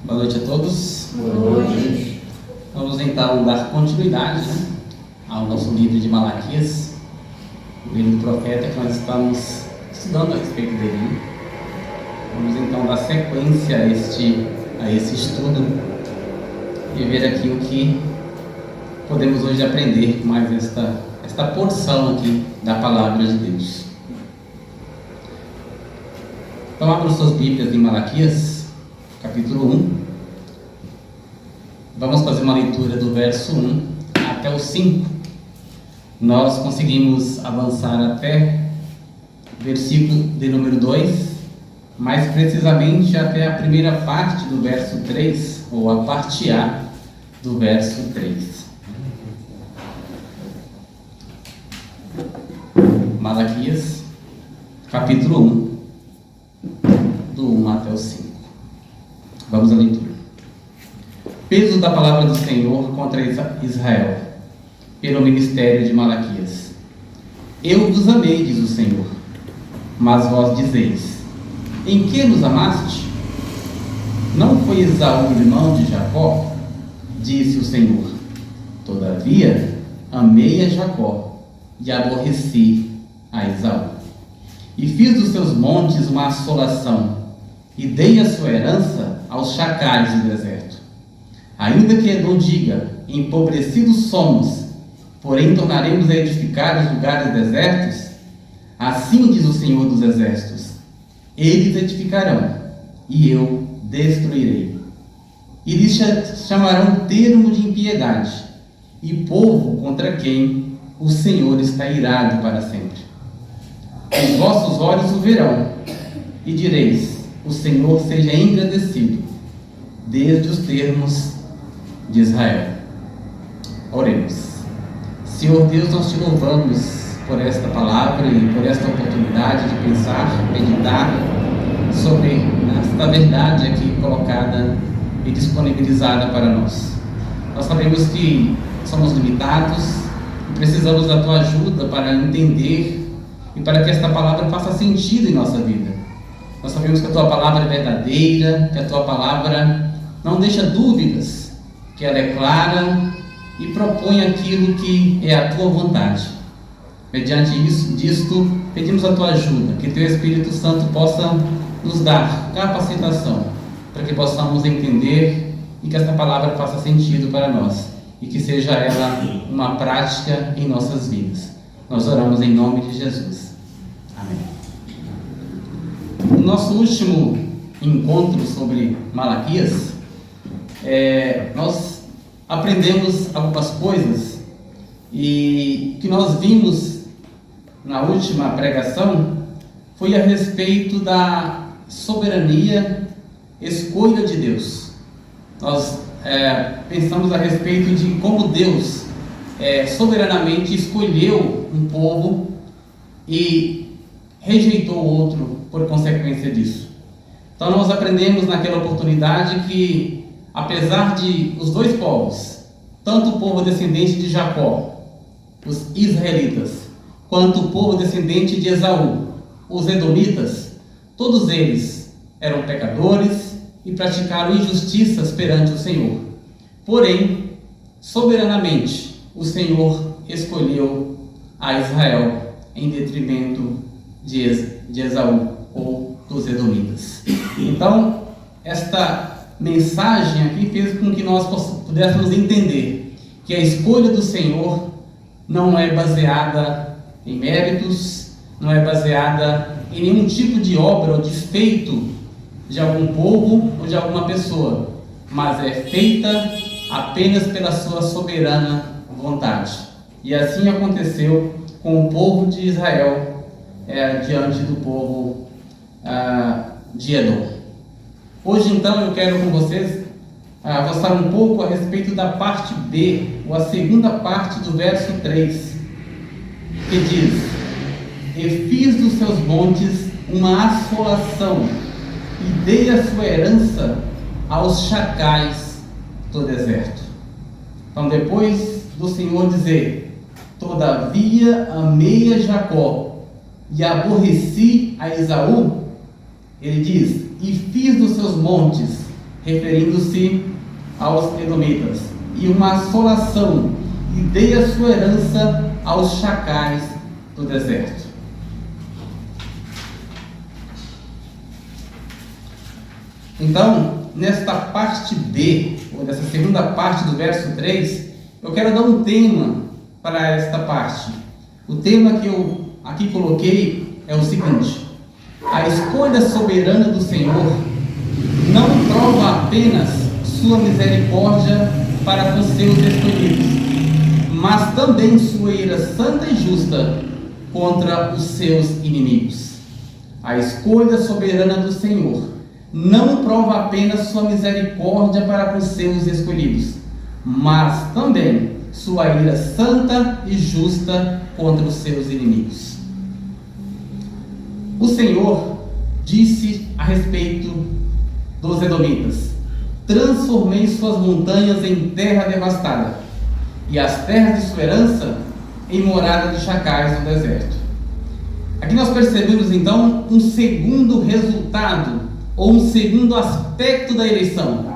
Boa noite a todos. Boa noite. Vamos então dar continuidade ao nosso livro de Malaquias, o livro do profeta que nós estamos estudando a respeito dele. Vamos então dar sequência a esse estudo e ver aqui o que podemos hoje aprender com mais esta porção aqui da palavra de Deus. Então abram suas Bíblias em Malaquias, capítulo 1. Vamos fazer uma leitura do verso 1 até o 5. Nós conseguimos avançar até o versículo de número 2, mais precisamente até a primeira parte do verso 3, ou a parte A do verso 3. Malaquias, capítulo 1, do 1 até o 5. Vamos à leitura. Peso da palavra do Senhor contra Israel, pelo ministério de Malaquias. Eu vos amei, diz o Senhor, mas vós dizeis: em que nos amaste? Não foi Esaú, irmão de Jacó? Disse o Senhor: todavia amei a Jacó e aborreci a Esaú. E fiz dos seus montes uma assolação, e dei a sua herança aos chacais do deserto. Ainda que Edom diga: empobrecidos somos, porém tornaremos a edificar os lugares desertos, assim diz o Senhor dos Exércitos: eles edificarão, e eu destruirei. E lhes chamarão termo de impiedade, e povo contra quem o Senhor está irado para sempre. Os vossos olhos o verão, e direis: o Senhor seja engrandecido, desde os termos de Israel. Oremos. Senhor Deus, nós te louvamos por esta palavra e por esta oportunidade de pensar, meditar sobre esta verdade aqui colocada e disponibilizada para nós. Nós sabemos que somos limitados e precisamos da tua ajuda para entender e para que esta palavra faça sentido em nossa vida. Nós sabemos que a tua palavra é verdadeira, que a tua palavra não deixa dúvidas, que ela é clara e propõe aquilo que é a tua vontade. Mediante disto, pedimos a tua ajuda, que teu Espírito Santo possa nos dar capacitação, para que possamos entender e que esta palavra faça sentido para nós, e que seja ela uma prática em nossas vidas. Nós oramos em nome de Jesus. Amém. No nosso último encontro sobre Malaquias, nós aprendemos algumas coisas, e o que nós vimos na última pregação foi a respeito da soberania, escolha de Deus. Nós pensamos a respeito de como Deus soberanamente escolheu um povo e rejeitou outro por consequência disso. Então nós aprendemos naquela oportunidade que, apesar de os dois povos, tanto o povo descendente de Jacó, os israelitas, quanto o povo descendente de Esaú, os edomitas, todos eles eram pecadores e praticaram injustiças perante o Senhor. Porém, soberanamente, o Senhor escolheu a Israel em detrimento de Esaú ou dos edomitas. Então, esta mensagem aqui fez com que nós pudéssemos entender que a escolha do Senhor não é baseada em méritos, não é baseada em nenhum tipo de obra ou de feito de algum povo ou de alguma pessoa, mas é feita apenas pela sua soberana vontade. E assim aconteceu com o povo de Israel diante do povo de Edom. Hoje então eu quero com vocês avançar um pouco a respeito da parte B, ou a segunda parte do verso 3, que diz: e fiz dos seus montes uma assolação, e dei a sua herança aos chacais do deserto. Então, depois do Senhor dizer: todavia amei a Jacó e aborreci a Esaú, ele diz: e fiz dos seus montes referindo-se aos edomitas, e uma assolação, e dei a sua herança aos chacais do deserto. Então, nesta parte B, ou nessa segunda parte do verso 3, eu quero dar um tema para esta parte. O tema que eu aqui coloquei é o seguinte: a escolha soberana do Senhor não prova apenas sua misericórdia para com seus escolhidos, mas também sua ira santa e justa contra os seus inimigos. A escolha soberana do Senhor não prova apenas sua misericórdia para com seus escolhidos, mas também sua ira santa e justa contra os seus inimigos. O Senhor disse a respeito dos edomitas: transformei suas montanhas em terra devastada, e as terras de sua herança em morada de chacais no deserto. Aqui nós percebemos então um segundo resultado, ou um segundo aspecto da eleição.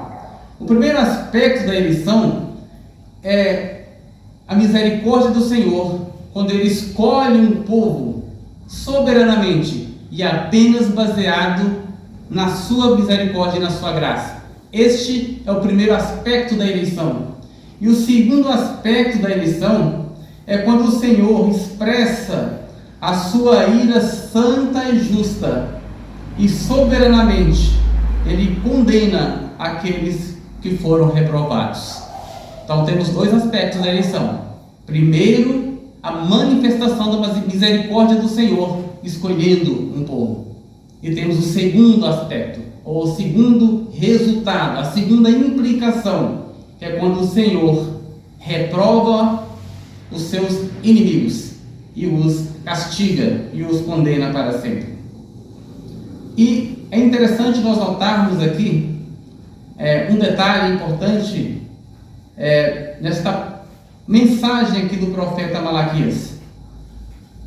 O primeiro aspecto da eleição é a misericórdia do Senhor, quando Ele escolhe um povo soberanamente e apenas baseado na sua misericórdia e na sua graça. Este é o primeiro aspecto da eleição. E o segundo aspecto da eleição é quando o Senhor expressa a sua ira santa e justa, e soberanamente Ele condena aqueles que foram reprovados. Então temos dois aspectos da eleição. Primeiro, a manifestação da misericórdia do Senhor escolhendo um povo. E temos o segundo aspecto, ou o segundo resultado, a segunda implicação, que é quando o Senhor reprova os seus inimigos e os castiga e os condena para sempre. E é interessante nós notarmos aqui um detalhe importante nesta mensagem aqui do profeta Malaquias,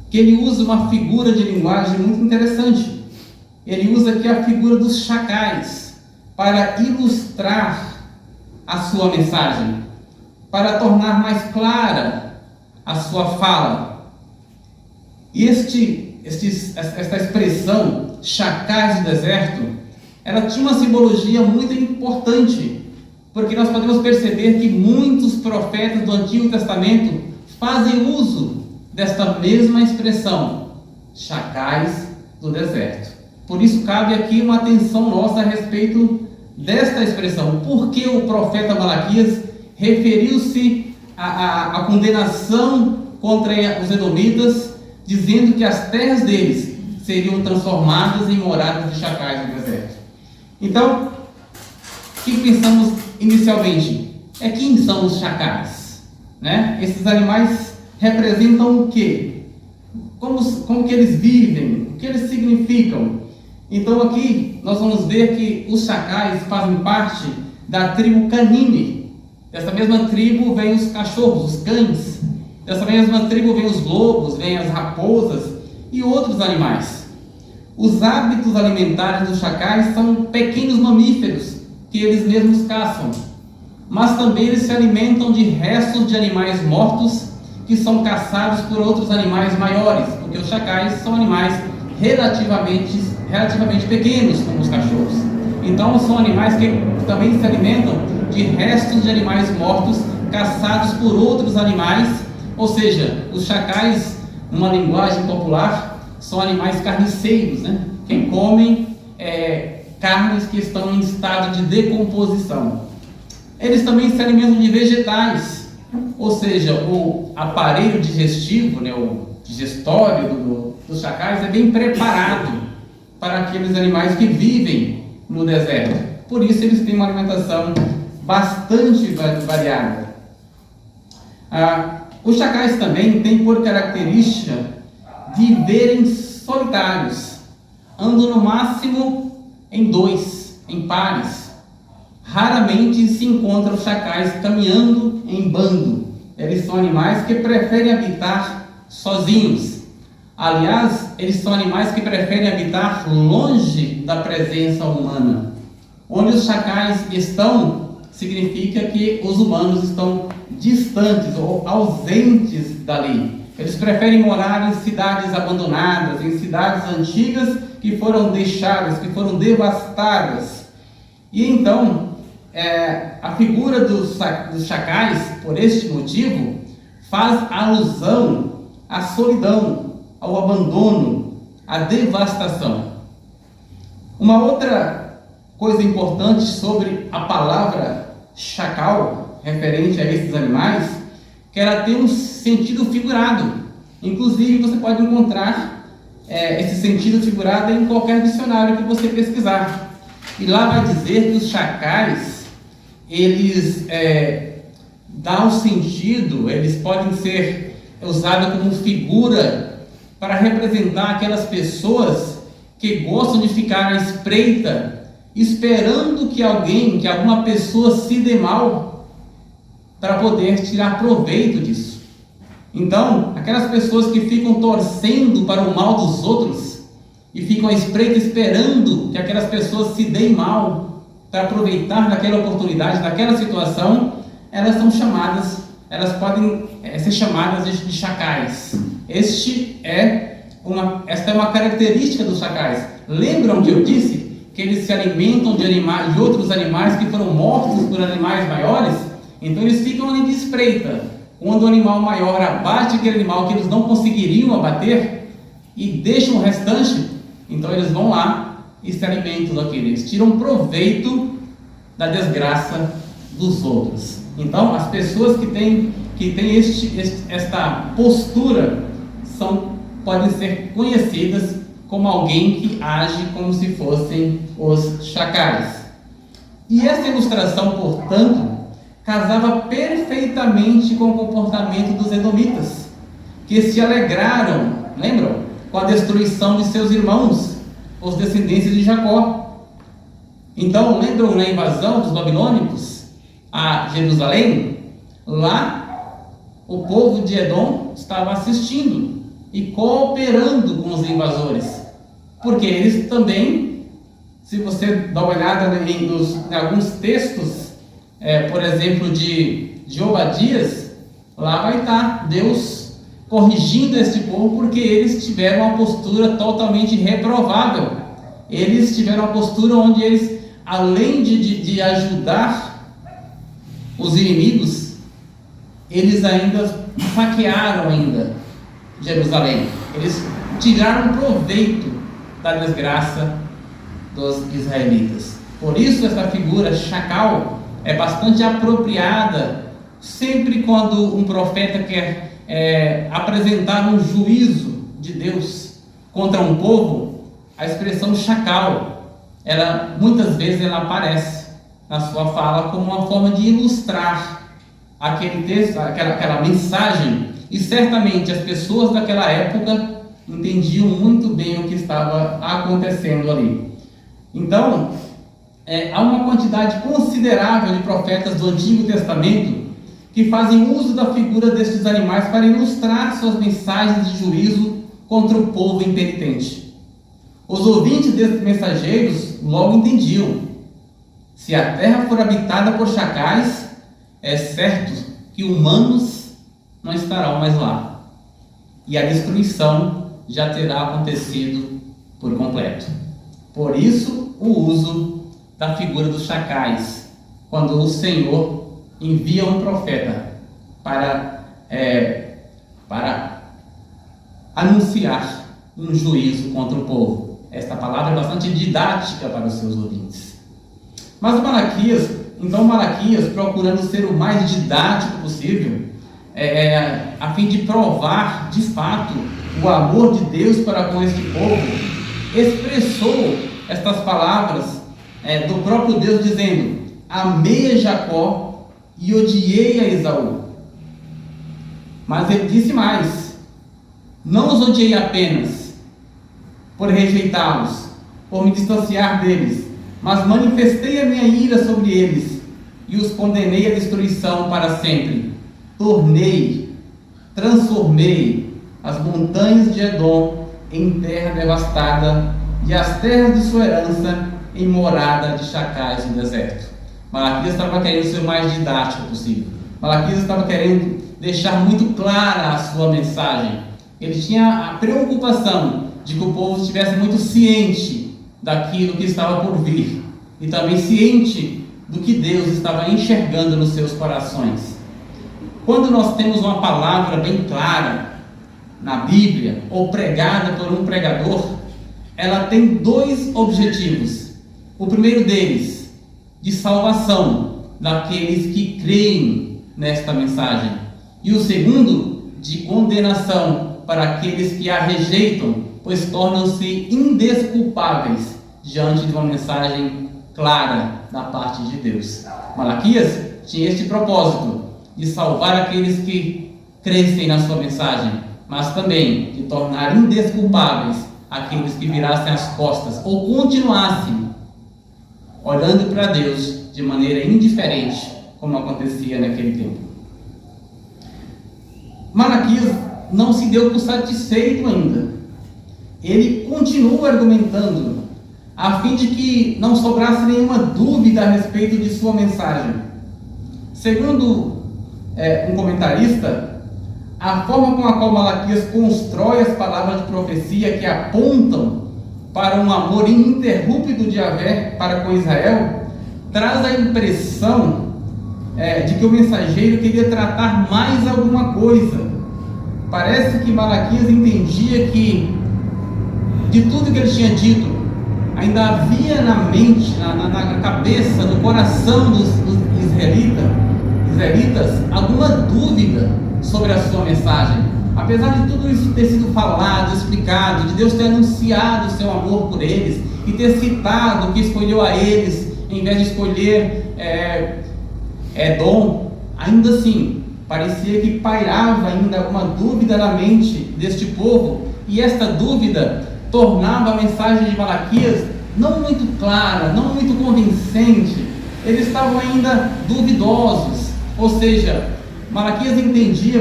que ele usa uma figura de linguagem muito interessante. Ele usa aqui a figura dos chacais para ilustrar a sua mensagem, para tornar mais clara a sua fala. E esta expressão, chacais do deserto, ela tinha uma simbologia muito importante, porque nós podemos perceber que muitos profetas do Antigo Testamento fazem uso desta mesma expressão, chacais do deserto. Por isso cabe aqui uma atenção nossa a respeito desta expressão. Por que o profeta Malaquias referiu-se à condenação contra os edomitas, dizendo que as terras deles seriam transformadas em moradas de chacais no deserto? Então, o que pensamos inicialmente? Quem são os chacais? Esses animais representam o quê? Como que eles vivem? O que eles significam? Então aqui nós vamos ver que os chacais fazem parte da tribo canine. Dessa mesma tribo vêm os cachorros, os cães. Dessa mesma tribo vêm os lobos, vêm as raposas e outros animais. Os hábitos alimentares dos chacais são pequenos mamíferos que eles mesmos caçam, mas também eles se alimentam de restos de animais mortos que são caçados por outros animais maiores, porque os chacais são animais relativamente pequenos, como os cachorros. Então são animais que também se alimentam de restos de animais mortos caçados por outros animais, ou seja, os chacais, numa linguagem popular, são animais carniceiros, que comem carnes que estão em estado de decomposição. Eles também se alimentam de vegetais, ou seja, o aparelho digestivo, o digestório dos chacais é bem preparado para aqueles animais que vivem no deserto. Por isso eles têm uma alimentação bastante variada. Os chacais também têm por característica de viverem solitários, andam no máximo em dois, em pares. Raramente se encontram os chacais caminhando em bando. Eles são animais que preferem habitar sozinhos. Aliás, eles são animais que preferem habitar longe da presença humana. Onde os chacais estão, significa que os humanos estão distantes ou ausentes dali. Eles preferem morar em cidades abandonadas, em cidades antigas que foram deixadas, que foram devastadas. E então, a figura dos chacais, por este motivo, faz alusão à solidão, ao abandono, à devastação. Uma outra coisa importante sobre a palavra chacal, referente a esses animais, que ela tem um sentido figurado. Inclusive, você pode encontrar esse sentido figurado em qualquer dicionário que você pesquisar. E lá vai dizer que os chacais, eles dão sentido, eles podem ser usados como figura para representar aquelas pessoas que gostam de ficar à espreita, esperando que alguma pessoa se dê mal, para poder tirar proveito disso. Então, aquelas pessoas que ficam torcendo para o mal dos outros e ficam à espreita esperando que aquelas pessoas se deem mal para aproveitar daquela oportunidade, daquela situação, elas podem ser chamadas de chacais. Esta é uma característica dos chacais. Lembram que eu disse que eles se alimentam de outros animais que foram mortos por animais maiores? Então eles ficam ali de espreita. Quando o animal maior abate aquele animal que eles não conseguiriam abater e deixam o restante, então eles vão lá e se alimentam daquilo. Eles tiram proveito da desgraça dos outros. Então as pessoas que têm esta postura podem ser conhecidas como alguém que age como se fossem os chacais. E essa ilustração, portanto, casava perfeitamente com o comportamento dos edomitas, que se alegraram, lembram? Com a destruição de seus irmãos, os descendentes de Jacó. Então, lembram na invasão dos babilônicos a Jerusalém? Lá, o povo de Edom estava assistindo e cooperando com os invasores, porque eles também, se você dá uma olhada em alguns textos, por exemplo, de Obadias, lá vai estar Deus corrigindo este povo, porque eles tiveram uma postura totalmente reprovável. Eles tiveram uma postura onde eles, além de ajudar os inimigos, eles ainda saquearam Jerusalém. Eles tiraram proveito da desgraça dos israelitas. Por isso essa figura chacal é bastante apropriada sempre quando um profeta quer apresentar um juízo de Deus contra um povo. A expressão chacal, muitas vezes ela aparece na sua fala como uma forma de ilustrar aquele texto, aquela mensagem, e certamente as pessoas daquela época entendiam muito bem o que estava acontecendo ali. Então, há uma quantidade considerável de profetas do Antigo Testamento que fazem uso da figura destes animais para ilustrar suas mensagens de juízo contra o povo impenitente. Os ouvintes destes mensageiros logo entendiam: se a terra for habitada por chacais, é certo que humanos não estarão mais lá, e a destruição já terá acontecido por completo. Por isso, o uso da figura dos chacais, quando o Senhor envia um profeta para anunciar um juízo contra o povo. Esta palavra é bastante didática para os seus ouvintes. Mas Malaquias, procurando ser o mais didático possível, a fim de provar de fato o amor de Deus para com este povo, expressou estas palavras do próprio Deus, dizendo: amei a Jacó e odiei a Esaú. Mas ele disse mais: não os odiei apenas por rejeitá-los, por me distanciar deles, mas manifestei a minha ira sobre eles e os condenei à destruição para sempre. Transformei as montanhas de Edom em terra devastada, e as terras de sua herança em morada de chacais no deserto. Malaquias estava querendo ser o mais didático possível. Malaquias estava querendo deixar muito clara a sua mensagem. Ele tinha a preocupação de que o povo estivesse muito ciente daquilo que estava por vir e também ciente do que Deus estava enxergando nos seus corações. Quando nós temos uma palavra bem clara na Bíblia ou pregada por um pregador, ela tem dois objetivos. O primeiro deles, de salvação daqueles que creem nesta mensagem, e o segundo, de condenação para aqueles que a rejeitam, pois tornam-se indesculpáveis diante de uma mensagem clara da parte de Deus. Malaquias tinha este propósito de salvar aqueles que crescem na sua mensagem, mas também de tornar indesculpáveis aqueles que virassem as costas ou continuassem olhando para Deus de maneira indiferente, como acontecia naquele tempo. Malaquias não se deu por satisfeito ainda. Ele continua argumentando, a fim de que não sobrasse nenhuma dúvida a respeito de sua mensagem. Segundo um comentarista, a forma com a qual Malaquias constrói as palavras de profecia que apontam para um amor ininterrupto de Yahvé para com Israel, traz a impressão de que o mensageiro queria tratar mais alguma coisa. Parece que Malaquias entendia que, de tudo que ele tinha dito, ainda havia na mente, na cabeça, no coração dos israelitas, alguma dúvida sobre a sua mensagem. Apesar de tudo isso ter sido falado, explicado, de Deus ter anunciado o seu amor por eles e ter citado que escolheu a eles em vez de escolher Edom, ainda assim parecia que pairava ainda alguma dúvida na mente deste povo, e esta dúvida tornava a mensagem de Malaquias não muito clara, não muito convincente. Eles estavam ainda duvidosos, ou seja, Malaquias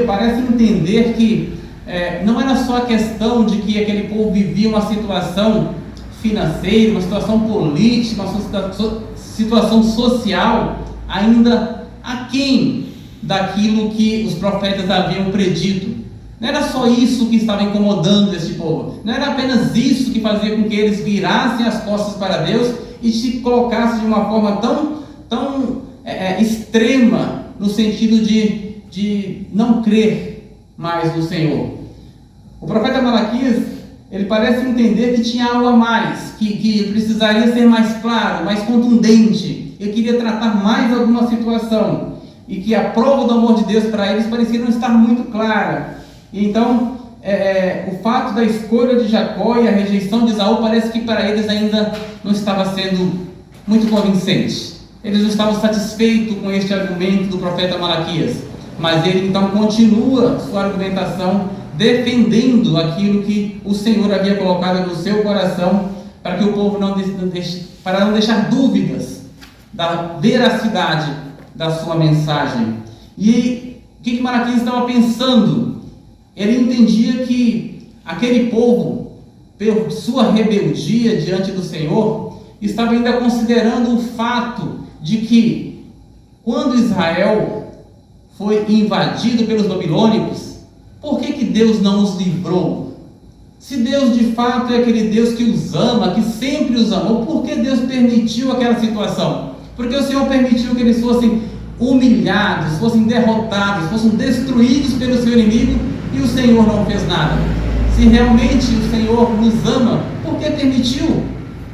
parece entender que não era só a questão de que aquele povo vivia uma situação financeira, uma situação política, uma situação social ainda aquém daquilo que os profetas haviam predito. Não era só isso que estava incomodando esse povo, não era apenas isso que fazia com que eles virassem as costas para Deus e se colocassem de uma forma tão extrema, no sentido de não crer mais no Senhor. O profeta Malaquias, ele parece entender que tinha algo a mais, que precisaria ser mais claro, mais contundente. Ele queria tratar mais alguma situação, e que a prova do amor de Deus para eles parecia não estar muito clara. E então, o fato da escolha de Jacó e a rejeição de Esaú parece que para eles ainda não estava sendo muito convincente. Eles não estavam satisfeitos com este argumento do profeta Malaquias, mas ele então continua sua argumentação defendendo aquilo que o Senhor havia colocado no seu coração, para que o povo não deixar dúvidas da veracidade da sua mensagem. E o que Malaquias estava pensando? Ele entendia que aquele povo, por sua rebeldia diante do Senhor, estava ainda considerando o fato de que, quando Israel foi invadido pelos babilônicos, por que Deus não os livrou? Se Deus de fato é aquele Deus que os ama, que sempre os amou, por que Deus permitiu aquela situação? Porque o Senhor permitiu que eles fossem humilhados, fossem derrotados, fossem destruídos pelo seu inimigo, e o Senhor não fez nada. Se realmente o Senhor nos ama, por que permitiu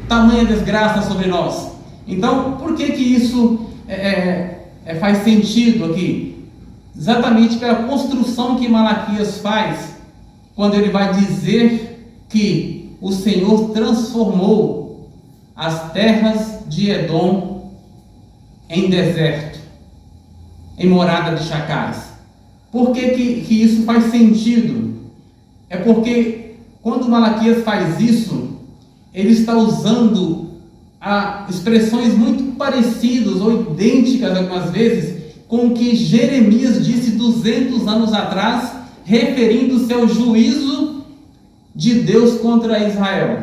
tamanha desgraça sobre nós? Então, por que isso faz sentido aqui? Exatamente pela construção que Malaquias faz, quando ele vai dizer que o Senhor transformou as terras de Edom em deserto, em morada de chacais. Por que isso faz sentido? É porque quando Malaquias faz isso, ele está usando expressões muito parecidas ou idênticas algumas vezes com o que Jeremias disse 200 anos atrás, referindo-se ao juízo de Deus contra Israel.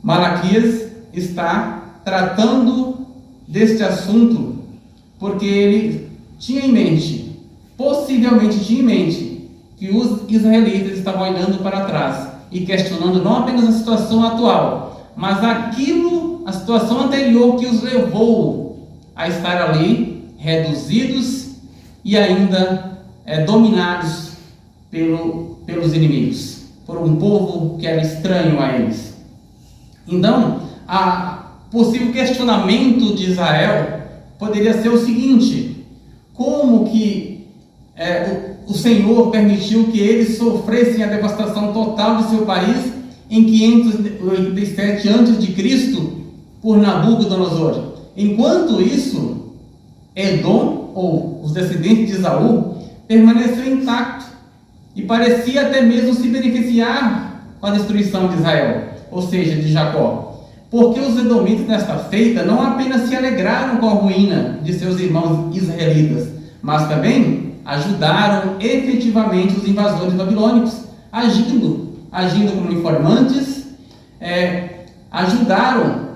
Malaquias está tratando deste assunto porque ele tinha em mente, possivelmente tinha em mente, que os israelitas estavam olhando para trás e questionando não apenas a situação atual, mas a situação anterior que os levou a estar ali, reduzidos e ainda dominados pelos inimigos, por um povo que era estranho a eles. Então, o possível questionamento de Israel poderia ser o seguinte: como que o Senhor permitiu que eles sofressem a devastação total de seu país em 587 a.C. por Nabucodonosor? Enquanto isso, Edom, ou os descendentes de Esaú, permaneceu intacto e parecia até mesmo se beneficiar com a destruição de Israel, ou seja, de Jacó. Porque os edomitas nesta feita não apenas se alegraram com a ruína de seus irmãos israelitas, mas também ajudaram efetivamente os invasores babilônicos, agindo como informantes, ajudaram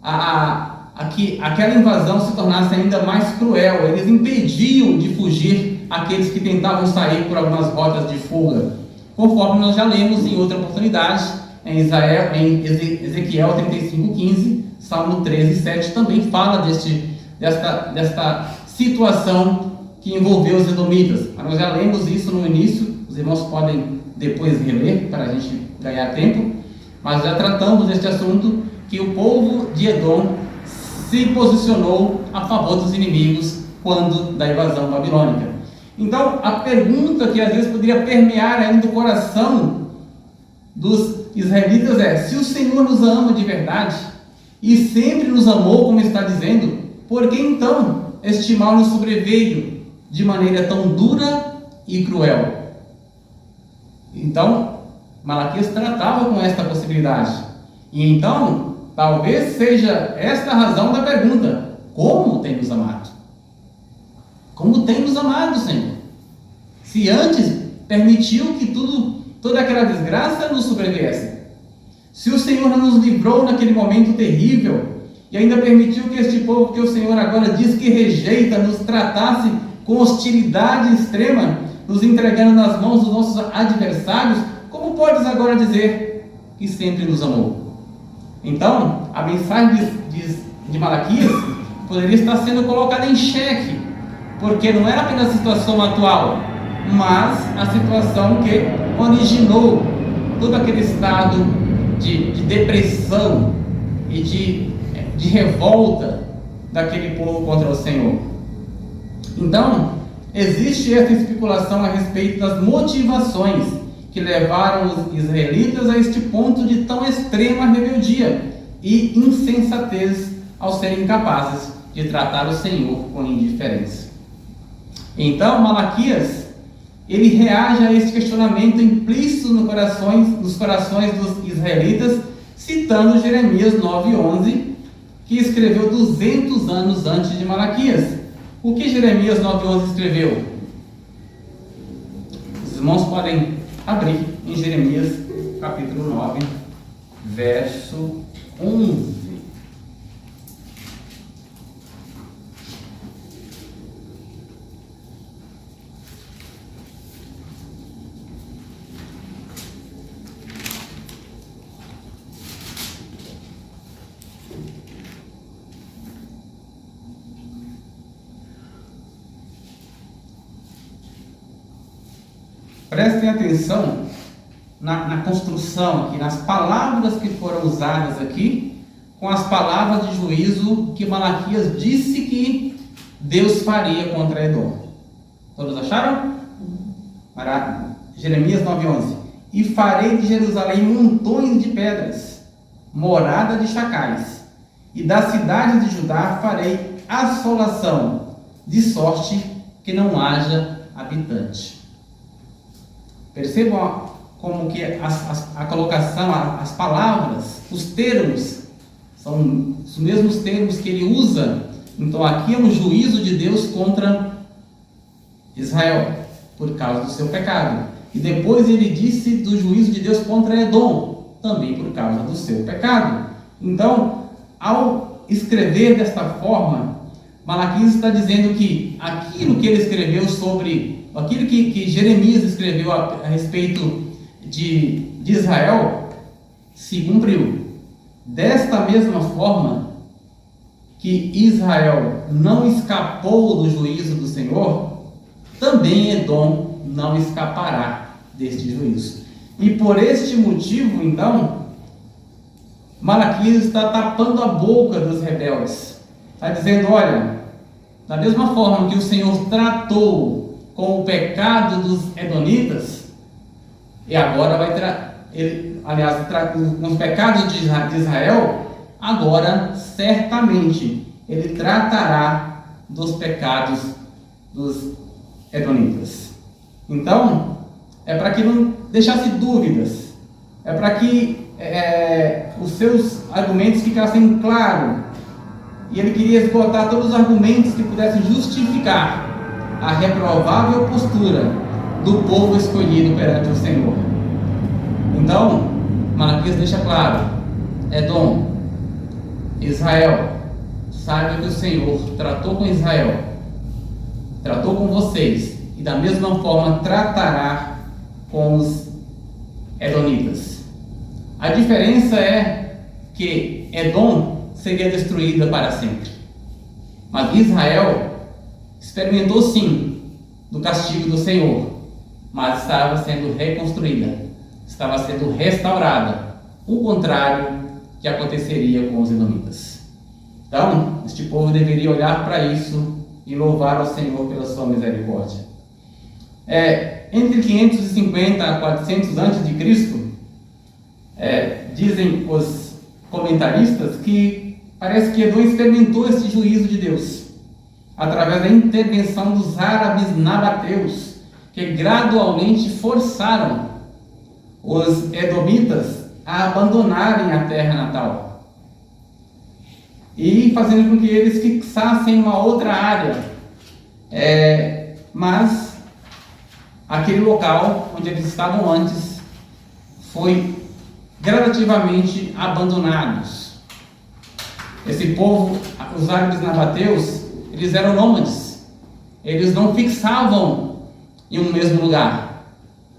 a que aquela invasão se tornasse ainda mais cruel. Eles impediam de fugir aqueles que tentavam sair por algumas rotas de fuga, conforme nós já lemos em outra oportunidade, em Ezequiel 35:15, Salmo 13:7 também fala desta situação que envolveu os edomitas. Mas nós já lemos isso no início, os irmãos podem depois reler para a gente ganhar tempo, mas já tratamos deste assunto, que o povo de Edom se posicionou a favor dos inimigos quando da invasão babilônica. Então, a pergunta que às vezes poderia permear ainda o coração dos israelitas é: se o Senhor nos ama de verdade e sempre nos amou, como está dizendo, por que então este mal nos sobreveio de maneira tão dura e cruel? Então, Malaquias tratava com esta possibilidade. E então, talvez seja esta a razão da pergunta: como tem nos amado? Como tem nos amado, Senhor? Se antes permitiu que toda aquela desgraça nos sobreviesse. Se o Senhor não nos livrou naquele momento terrível e ainda permitiu que este povo que o Senhor agora diz que rejeita, nos tratasse com hostilidade extrema, nos entregando nas mãos dos nossos adversários, como podes agora dizer que sempre nos amou? Então, a mensagem de Malaquias poderia estar sendo colocada em xeque, porque não era apenas a situação atual, mas a situação que originou todo aquele estado de depressão e de revolta daquele povo contra o Senhor. Então, existe essa especulação a respeito das motivações que levaram os israelitas a este ponto de tão extrema rebeldia e insensatez ao serem incapazes de tratar o Senhor com indiferença. Então, Malaquias, ele reage a esse questionamento implícito nos corações dos israelitas, citando Jeremias 9:11, que escreveu 200 anos antes de Malaquias. O que Jeremias 9:11 escreveu? Os irmãos podem abrir em Jeremias capítulo 9, verso 11. Prestem atenção na construção aqui, nas palavras que foram usadas aqui, com as palavras de juízo que Malaquias disse que Deus faria contra Edom. Todos acharam? Jeremias 9:11. E farei de Jerusalém montões de pedras, morada de chacais, e das cidades de Judá farei assolação, de sorte que não haja habitante. Percebam como que a colocação, as palavras, os termos, são os mesmos termos que ele usa. Então aqui é um juízo de Deus contra Israel, por causa do seu pecado. E depois ele disse do juízo de Deus contra Edom, também por causa do seu pecado. Então, ao escrever desta forma, Malaquias está dizendo que aquilo que ele escreveu sobre, aquilo que Jeremias escreveu a respeito de Israel, se cumpriu. Desta mesma forma que Israel não escapou do juízo do Senhor, também Edom não escapará deste juízo. E por este motivo, então, Malaquias está tapando a boca dos rebeldes. Está dizendo, olha, da mesma forma que o Senhor tratou com o pecado dos edomitas, e agora vai com os pecados de Israel, agora certamente ele tratará dos pecados dos edomitas. Então, é para que não deixasse dúvidas, é para que os seus argumentos ficassem claros, e ele queria esgotar todos os argumentos que pudessem justificar a reprovável postura do povo escolhido perante o Senhor. Então, Malaquias deixa claro: Edom, Israel, saiba que o Senhor tratou com Israel, tratou com vocês, e da mesma forma tratará com os edomitas. A diferença é que Edom seria destruída para sempre, mas Israel experimentou sim do castigo do Senhor, mas estava sendo reconstruída, estava sendo restaurada, o contrário que aconteceria com os edomitas. Então, este povo deveria olhar para isso e louvar ao Senhor pela sua misericórdia. Entre 550 a 400 a.C., dizem os comentaristas que parece que Edom experimentou esse juízo de Deus através da intervenção dos árabes nabateus, que gradualmente forçaram os edomitas a abandonarem a terra natal e fazendo com que eles fixassem uma outra área, mas aquele local onde eles estavam antes foi gradativamente abandonados. Esse povo, os árabes nabateus, eles eram nômades, eles não fixavam em um mesmo lugar,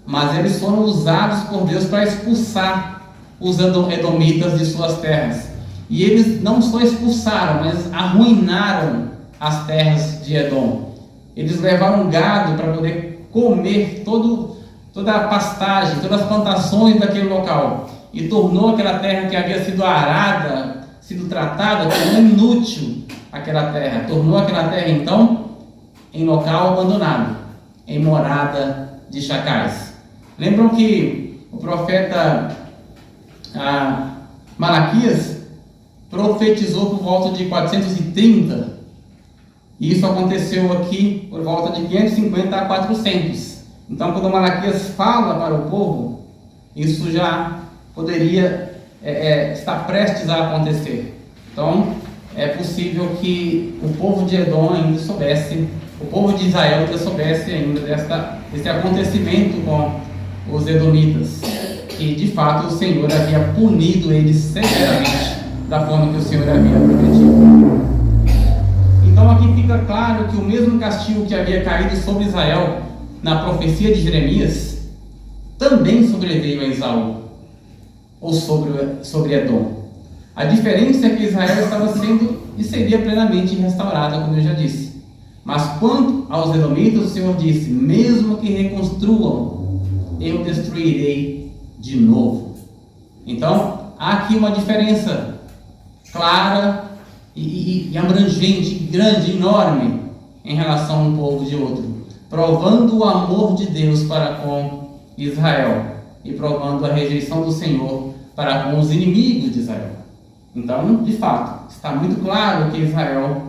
mas eles foram usados por Deus para expulsar os edomitas de suas terras. E eles não só expulsaram, mas arruinaram as terras de Edom. Eles levaram gado para poder comer toda a pastagem, todas as plantações daquele local, e tornou aquela terra que havia sido arada, sido tratada, como inútil aquela terra. Tornou aquela terra então em local abandonado, em morada de chacais. Lembram que o profeta Malaquias profetizou por volta de 430, e isso aconteceu aqui por volta de 550 a 400. Então, quando Malaquias fala para o povo, isso já poderia estar prestes a acontecer. Então, é possível que o povo de Edom ainda soubesse, o povo de Israel ainda soubesse ainda desse acontecimento com os edomitas, que de fato o Senhor havia punido eles severamente da forma que o Senhor havia prometido. Então aqui fica claro que o mesmo castigo que havia caído sobre Israel na profecia de Jeremias também sobreveio a Esaú, ou sobre Edom. A diferença é que Israel estava sendo e seria plenamente restaurada, como eu já disse. Mas quanto aos edomitas, o Senhor disse: mesmo que reconstruam, eu destruirei de novo. Então há aqui uma diferença clara e abrangente, grande, enorme, em relação a um povo de outro, provando o amor de Deus para com Israel e provando a rejeição do Senhor para com os inimigos de Israel. Então, de fato, está muito claro que Israel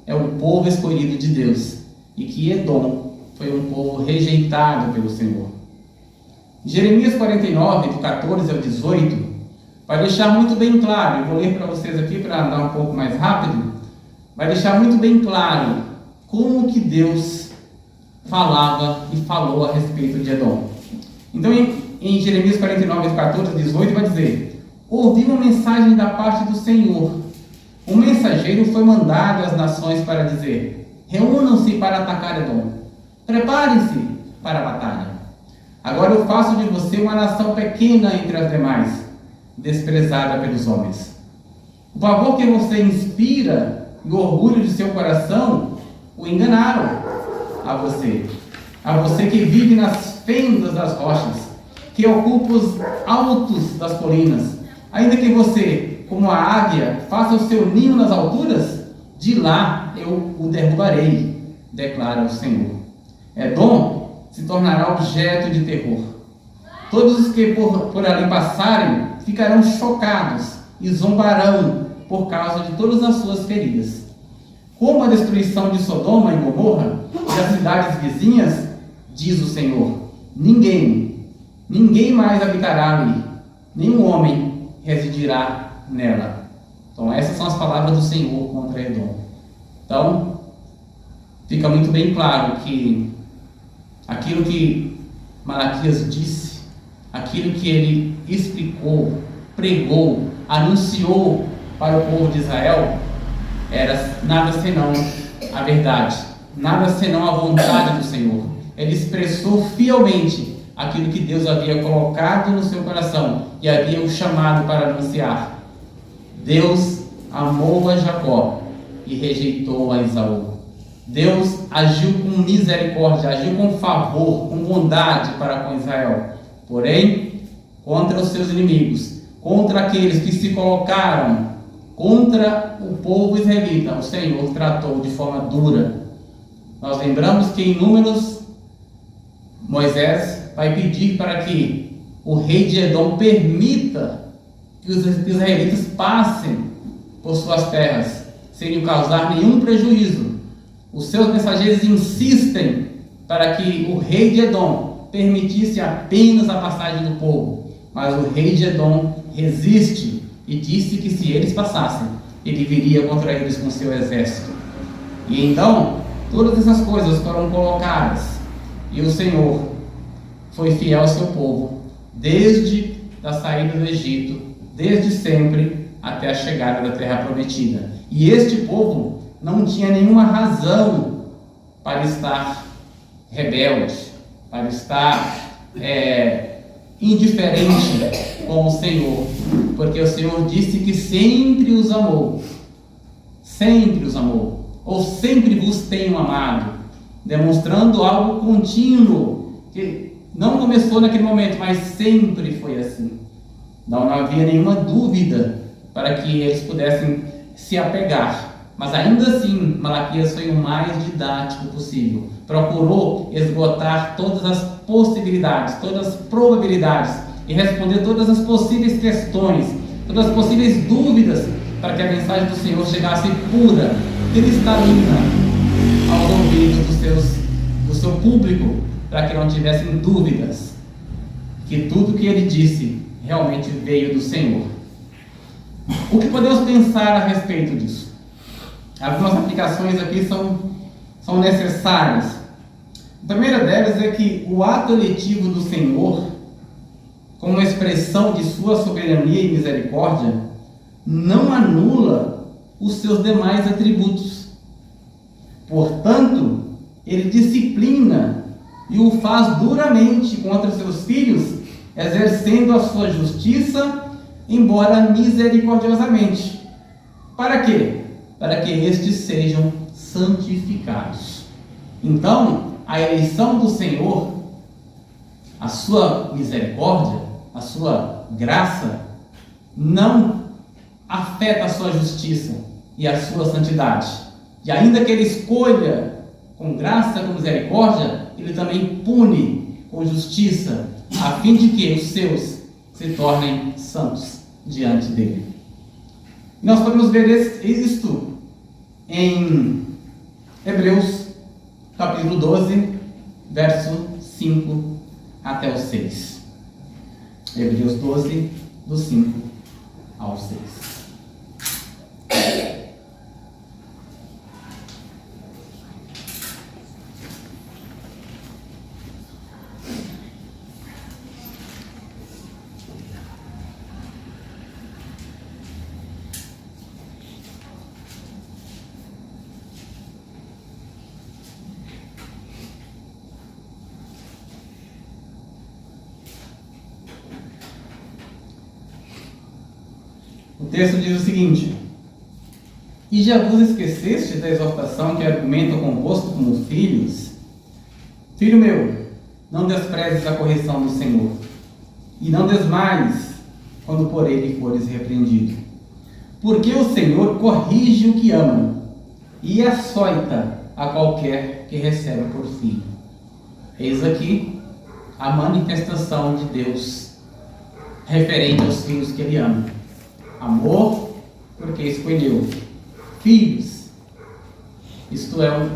é o povo escolhido de Deus e que Edom foi um povo rejeitado pelo Senhor. Jeremias 49, do 14 ao 18, vai deixar muito bem claro, eu vou ler para vocês aqui para andar um pouco mais rápido, vai deixar muito bem claro como que Deus falava e falou a respeito de Edom. Então, em Jeremias 49, 14 a 18, vai dizer: ouvi uma mensagem da parte do Senhor. Um mensageiro foi mandado às nações para dizer: reúnam-se para atacar Edom. Preparem-se para a batalha. Agora eu faço de você uma nação pequena entre as demais, desprezada pelos homens. O pavor que você inspira e o orgulho de seu coração o enganaram a você que vive nas fendas das rochas, que ocupa os altos das colinas. Ainda que você, como a águia, faça o seu ninho nas alturas, de lá eu o derrubarei, declara o Senhor. Edom se tornará objeto de terror. Todos os que por ali passarem ficarão chocados e zombarão por causa de todas as suas feridas. Como a destruição de Sodoma e Gomorra e das cidades vizinhas, diz o Senhor, ninguém mais habitará ali, nenhum homem residirá nela. Então essas são as palavras do Senhor contra Edom. Então, fica muito bem claro que aquilo que Malaquias disse, aquilo que ele explicou, pregou, anunciou para o povo de Israel, era nada senão a verdade, nada senão a vontade do Senhor. Ele expressou fielmente aquilo que Deus havia colocado no seu coração e havia o chamado para anunciar. Deus amou a Jacó e rejeitou a Esaú. Deus agiu com misericórdia, agiu com favor, com bondade para com Israel. Porém, contra os seus inimigos, contra aqueles que se colocaram contra o povo israelita, o Senhor tratou de forma dura. Nós lembramos que em Números, Moisés vai pedir para que o rei de Edom permita que os israelitas passem por suas terras, sem lhe causar nenhum prejuízo. Os seus mensageiros insistem para que o rei de Edom permitisse apenas a passagem do povo, mas o rei de Edom resiste e disse que se eles passassem, ele viria contra eles com seu exército. E então, todas essas coisas foram colocadas, e o Senhor foi fiel ao seu povo, desde a saída do Egito, desde sempre, até a chegada da terra prometida. E este povo não tinha nenhuma razão para estar rebelde, para estar indiferente com o Senhor, porque o Senhor disse que sempre os amou, ou sempre vos tenho amado, demonstrando algo contínuo, que não começou naquele momento, mas sempre foi assim. Não havia nenhuma dúvida para que eles pudessem se apegar. Mas ainda assim, Malaquias foi o mais didático possível. Procurou esgotar todas as possibilidades, todas as probabilidades e responder todas as possíveis questões, todas as possíveis dúvidas, para que a mensagem do Senhor chegasse pura, cristalina aos ouvidos do seu público, para que não tivessem dúvidas que tudo que ele disse realmente veio do Senhor. O que podemos pensar a respeito disso? Algumas aplicações aqui são necessárias. A primeira delas é que o ato eletivo do Senhor, como expressão de sua soberania e misericórdia, não anula os seus demais atributos. Portanto, ele disciplina e o faz duramente contra seus filhos, exercendo a sua justiça, embora misericordiosamente. Para quê? Para que estes sejam santificados. Então, a eleição do Senhor, a sua misericórdia, a sua graça, não afeta a sua justiça e a sua santidade. E ainda que ele escolha com graça, com misericórdia, ele também pune com justiça, a fim de que os seus se tornem santos diante dele. Nós podemos ver isto em Hebreus, capítulo 12, verso 5 até o 6. Hebreus 12, do 5 ao 6. texto diz o seguinte: e já vos esqueceste da exortação que argumenta convosco como filhos? Filho meu, não desprezes a correção do Senhor, e não desmaies quando por ele fores repreendido. Porque o Senhor corrige o que ama, e açoita a qualquer que recebe por filho. Eis aqui a manifestação de Deus referente aos filhos que ele ama. Amor, porque escolheu. Filhos, isto é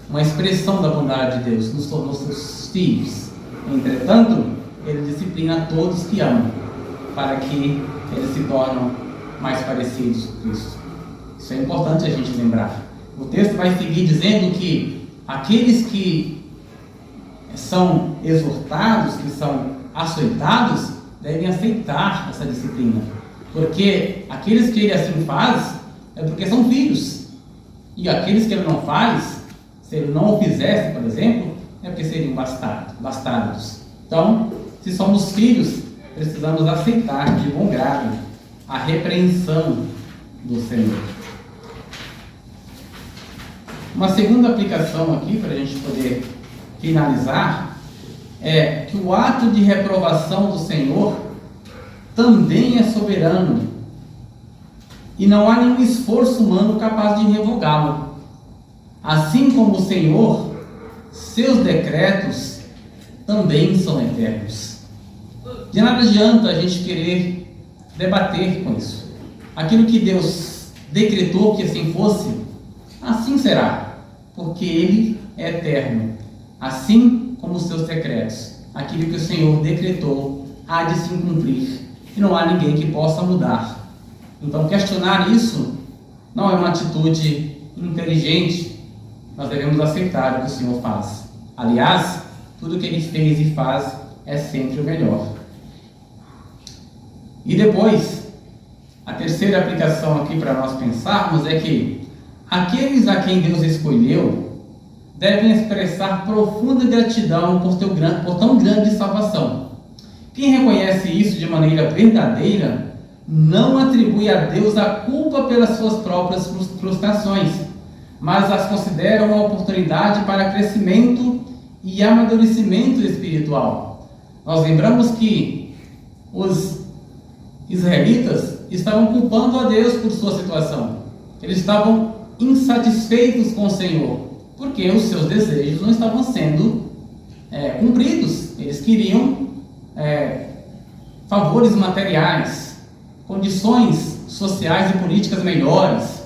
uma expressão da bondade de Deus, nos tornou seus filhos. Entretanto, ele disciplina todos que amam, para que eles se tornem mais parecidos com Cristo. Isso é importante a gente lembrar. O texto vai seguir dizendo que aqueles que são exortados, que são açoitados, devem aceitar essa disciplina, porque aqueles que ele assim faz é porque são filhos, e aqueles que ele não faz, se ele não o fizesse, por exemplo, é porque seriam bastardos. Então, se somos filhos, precisamos aceitar de bom grado a repreensão do Senhor. Uma segunda aplicação aqui, para a gente poder finalizar, é que o ato de reprovação do Senhor também é soberano e não há nenhum esforço humano capaz de revogá-lo. Assim como o Senhor, seus decretos também são eternos. De nada adianta a gente querer debater com isso. Aquilo que Deus decretou que assim fosse, assim será, porque Ele é eterno, assim como os seus decretos. Aquilo que o Senhor decretou há de se cumprir, e não há ninguém que possa mudar. Então, questionar isso não é uma atitude inteligente. Nós devemos aceitar o que o Senhor faz. Aliás, tudo que Ele fez e faz é sempre o melhor. E depois, a terceira aplicação aqui para nós pensarmos é que aqueles a quem Deus escolheu devem expressar profunda gratidão por tão grande salvação. Quem reconhece isso de maneira verdadeira não atribui a Deus a culpa pelas suas próprias frustrações, mas as considera uma oportunidade para crescimento e amadurecimento espiritual. Nós lembramos que os israelitas estavam culpando a Deus por sua situação. Eles estavam insatisfeitos com o Senhor, porque os seus desejos não estavam sendo cumpridos. Eles queriam favores materiais, condições sociais e políticas melhores,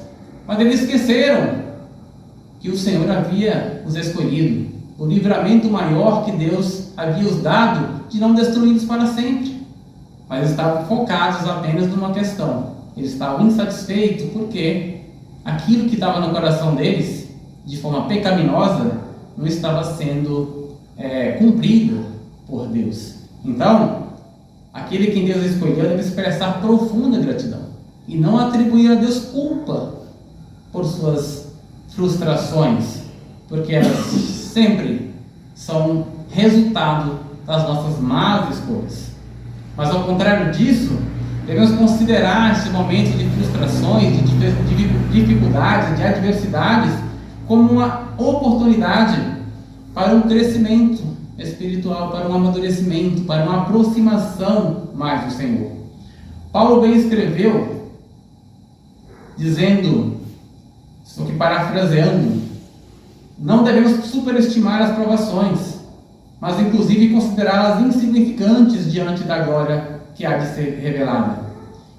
mas eles esqueceram que o Senhor havia os escolhido, o livramento maior que Deus havia os dado de não destruí-los para sempre. Mas estavam focados apenas numa questão. Eles estavam insatisfeitos porque aquilo que estava no coração deles, de forma pecaminosa, não estava sendo cumprido por Deus. Então, aquele que Deus escolheu deve expressar profunda gratidão e não atribuir a Deus culpa por suas frustrações, porque elas sempre são resultado das nossas más escolhas. Mas ao contrário disso, devemos considerar esse momento de frustrações, de dificuldades, de adversidades, como uma oportunidade para um crescimento espiritual, para um amadurecimento, para uma aproximação mais do Senhor. Paulo bem escreveu, dizendo, estou aqui parafraseando, não devemos superestimar as provações, mas inclusive considerá-las insignificantes diante da glória que há de ser revelada,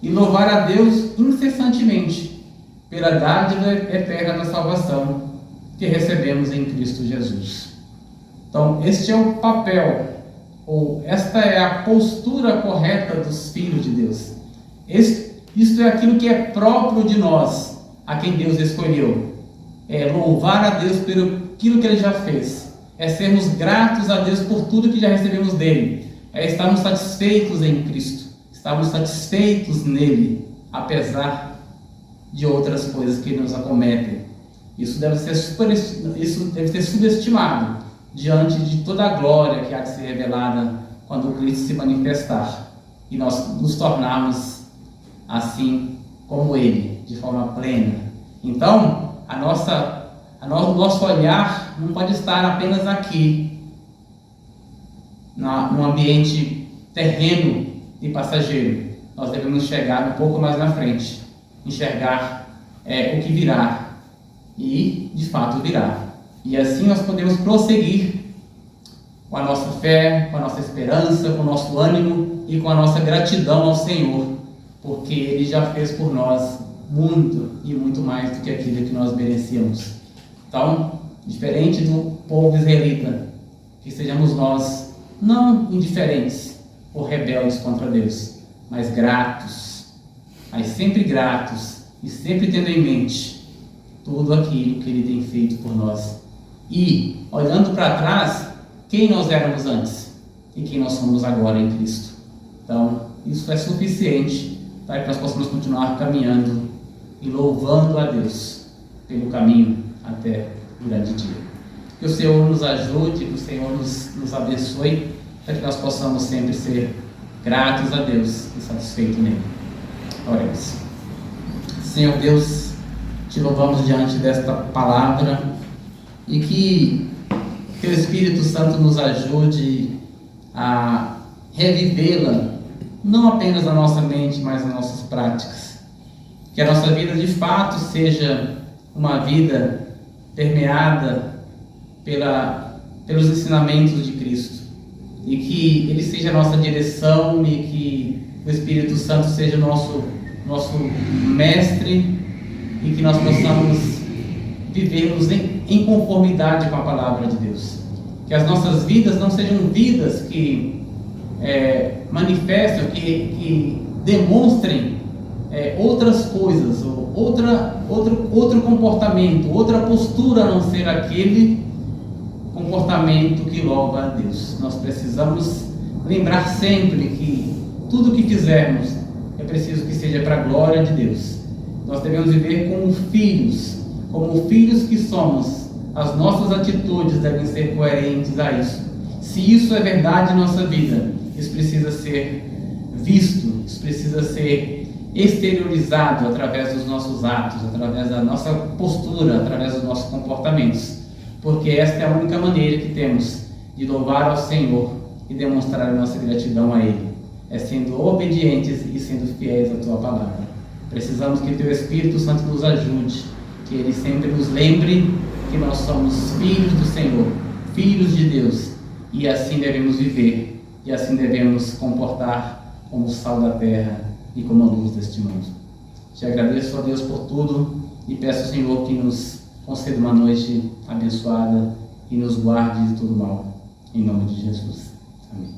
e louvar a Deus incessantemente pela dádiva eterna da salvação que recebemos em Cristo Jesus. Então, este é o papel, ou esta é a postura correta dos filhos de Deus. Isto é aquilo que é próprio de nós, a quem Deus escolheu. É louvar a Deus pelo aquilo que Ele já fez. É sermos gratos a Deus por tudo que já recebemos dEle. É estarmos satisfeitos em Cristo. Estarmos satisfeitos nele, apesar de outras coisas que nos acometem. Isso deve ser subestimado diante de toda a glória que há de ser revelada quando Cristo se manifestar e nós nos tornarmos assim como Ele, de forma plena. Então, o nosso olhar não pode estar apenas aqui, no ambiente terreno e passageiro. Nós devemos chegar um pouco mais na frente, enxergar o que virá, e de fato virá. E assim nós podemos prosseguir com a nossa fé, com a nossa esperança, com o nosso ânimo e com a nossa gratidão ao Senhor, porque Ele já fez por nós muito e muito mais do que aquilo que nós merecíamos. Então, diferente do povo israelita, que sejamos nós não indiferentes ou rebeldes contra Deus, mas gratos, mas sempre gratos e sempre tendo em mente tudo aquilo que Ele tem feito por nós. E, olhando para trás, quem nós éramos antes e quem nós somos agora em Cristo. Então, isso é suficiente para que nós possamos continuar caminhando e louvando a Deus pelo caminho até o grande dia. Que o Senhor nos ajude, que o Senhor nos abençoe, para que nós possamos sempre ser gratos a Deus e satisfeitos nele. Oremos. Senhor Deus, te louvamos diante desta palavra e que Teu Espírito Santo nos ajude a revivê-la, não apenas na nossa mente, mas nas nossas práticas. Que a nossa vida de fato seja uma vida permeada pelos ensinamentos de Cristo, e que Ele seja a nossa direção, e que o Espírito Santo seja nosso mestre, e que nós possamos vivermos em conformidade com a palavra de Deus. Que as nossas vidas não sejam vidas que manifestem, que demonstrem outras coisas, ou outro comportamento, outra postura a não ser aquele comportamento que louva a Deus. Nós precisamos lembrar sempre que tudo que fizermos é preciso que seja para a glória de Deus. Nós devemos viver como filhos que somos. As nossas atitudes devem ser coerentes a isso. Se isso é verdade em nossa vida, isso precisa ser visto, isso precisa ser exteriorizado através dos nossos atos, através da nossa postura, através dos nossos comportamentos, porque esta é a única maneira que temos de louvar ao Senhor e demonstrar a nossa gratidão a Ele, é sendo obedientes e sendo fiéis à Tua palavra. Precisamos que Teu Espírito Santo nos ajude, que Ele sempre nos lembre que nós somos filhos do Senhor, filhos de Deus, e assim devemos viver, e assim devemos comportar como o sal da terra e como a luz deste mundo. Te agradeço, ó Deus, por tudo, e peço ao Senhor que nos conceda uma noite abençoada e nos guarde de todo mal. Em nome de Jesus. Amém.